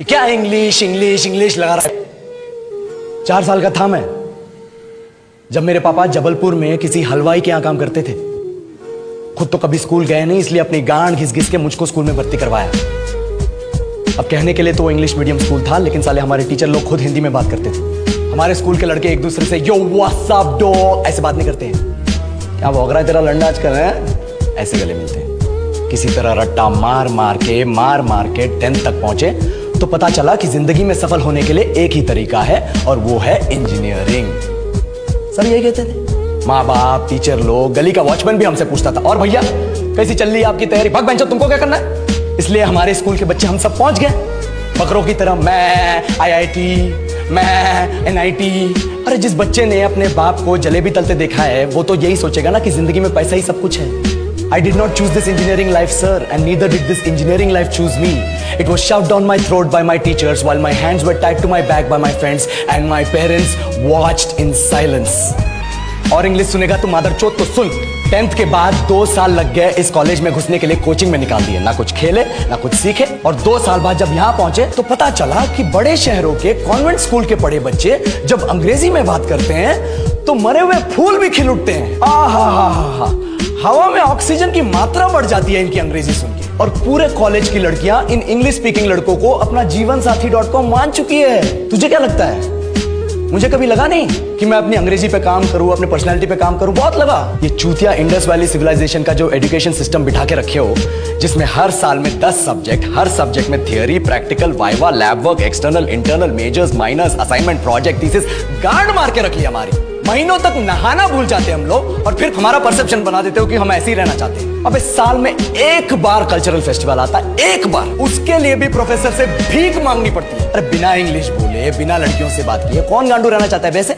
क्या English English English लगा रहा है। 4 साल का था मैं जब मेरे पापा जबलपुर में किसी हलवाई के यहां काम करते थे। खुद तो कभी स्कूल गए नहीं, इसलिए अपनी गांड घिस घिस के मुझको स्कूल में भर्ती करवाया। अब कहने के लिए तो वो इंग्लिश मीडियम स्कूल था, लेकिन साले हमारे टीचर लोग खुद हिंदी में बात करते थे। हमारे स्कूल के लड़के एक दूसरे से यो व्हाट्स अप डॉग ऐसे बात नहीं करते हैं। क्या भौंक रहा है तेरा लंडा आजकल है? ऐसे गले मिलते हैं। किसी तरह रट्टा मार मार के 10th तक पहुंचे तो पता चला कि जिंदगी में सफल होने के लिए एक ही तरीका है और वो है इंजीनियरिंग। सब यही कहते थे, माँ बाप, टीचर लोग, गली का वॉचमैन भी हमसे पूछता था, और भैया कैसी चल रही है आपकी तैयारी? भग बेंचो, तुमको क्या करना है? इसलिए हमारे स्कूल के बच्चे हम सब पहुंच गए बकरों की तरह। मैं IIT, मैं NIT। अरे जिस बच्चे ने अपने बाप को जलेबी तलते देखा है वो तो यही सोचेगा ना कि जिंदगी में पैसा ही सब कुछ है। I did not choose this engineering life, sir, and neither did this engineering life choose me. It was shoved down my throat by my teachers while my hands were tied to my back by my friends and my parents watched in silence. और English सुनेगा तो मादरचोद तो सुन। 10th के बाद 2 साल लग गए इस कॉलेज में घुसने के लिए, कोचिंग में निकाल दिए। ना कुछ खेले ना कुछ सीखे, और 2 साल बाद जब यहाँ पहुंचे तो पता चला कि बड़े शहरों के कॉन्वेंट स्कूल के पढ़े बच्चे जब अंग्रेजी में बात करते हैं तो मरे हुए फूल भी खिल उठते हैं। आहा, हवा में ऑक्सीजन की मात्रा बढ़ जाती है इनकी अंग्रेजी सुन के। और पूरे कॉलेज की लड़कियां इन इंग्लिश स्पीकिंग लड़कों को अपना जीवनसाथी.com मान चुकी है। तुझे क्या लगता है? मुझे कभी लगा नहीं कि मैं अपनी अंग्रेजी पे काम करूं, अपने पर्सनालिटी पे काम करूं। बहुत लगा। ये चूतिया इंडस वैली सिविलाइजेशन का जो एजुकेशन सिस्टम बिठा के रखे हो, जिसमें हर साल में 10 सब्जेक्ट, हर सब्जेक्ट में theory, practical, viva, lab work, external, internal, majors, minors, assignment, project, thesis, गांड मार के रखी हमारी। महीनों तक नहाना भूल जाते हम लोग और फिर हमारा परसेप्शन बना देते हो कि हम ऐसे ही रहना चाहते हैं। अब इस साल में एक बार कल्चरल फेस्टिवल आता है, एक बार, उसके लिए भी प्रोफेसर से भीख मांगनी पड़ती है। अरे बिना इंग्लिश बोले, बिना लड़कियों से बात किए कौन गांडू रहना चाहता है वैसे?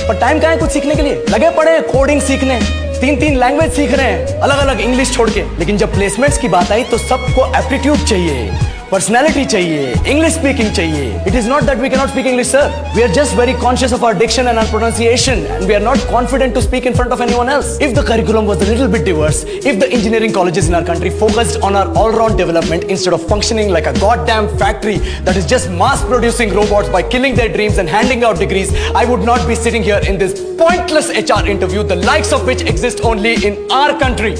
पर टाइम कहाँ है कुछ सीखने के लिए? लगे पड़े कोडिंग सीखने, 3 लैंग्वेज सीख रहे हैं अलग अलग इंग्लिश छोड़ के। लेकिन जब प्लेसमेंट्स की बात आई तो सबको एप्टीट्यूड चाहिए, पर्सनैलिटी चाहिए, इंग्लिश स्पीकिंग चाहिए। It is not that we cannot speak English, sir. We are just very conscious of our diction and our pronunciation, and we are not confident to speak in front of anyone else. If the curriculum was a little bit diverse, if the engineering colleges in our country focused on our all-round development instead of functioning like a goddamn factory that is just mass-producing robots by killing their dreams and handing out degrees, I would not be sitting here in this pointless HR interview, the likes of which exist only in our country.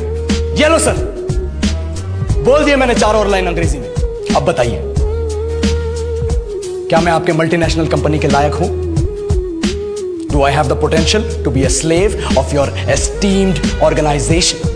Yellow, sir. बोल दिया मैंने 4 और line अंग्रेजी में। अब बताइए, क्या मैं आपके मल्टीनेशनल कंपनी के लायक हूं? Do I have the potential to be a slave of your esteemed organization?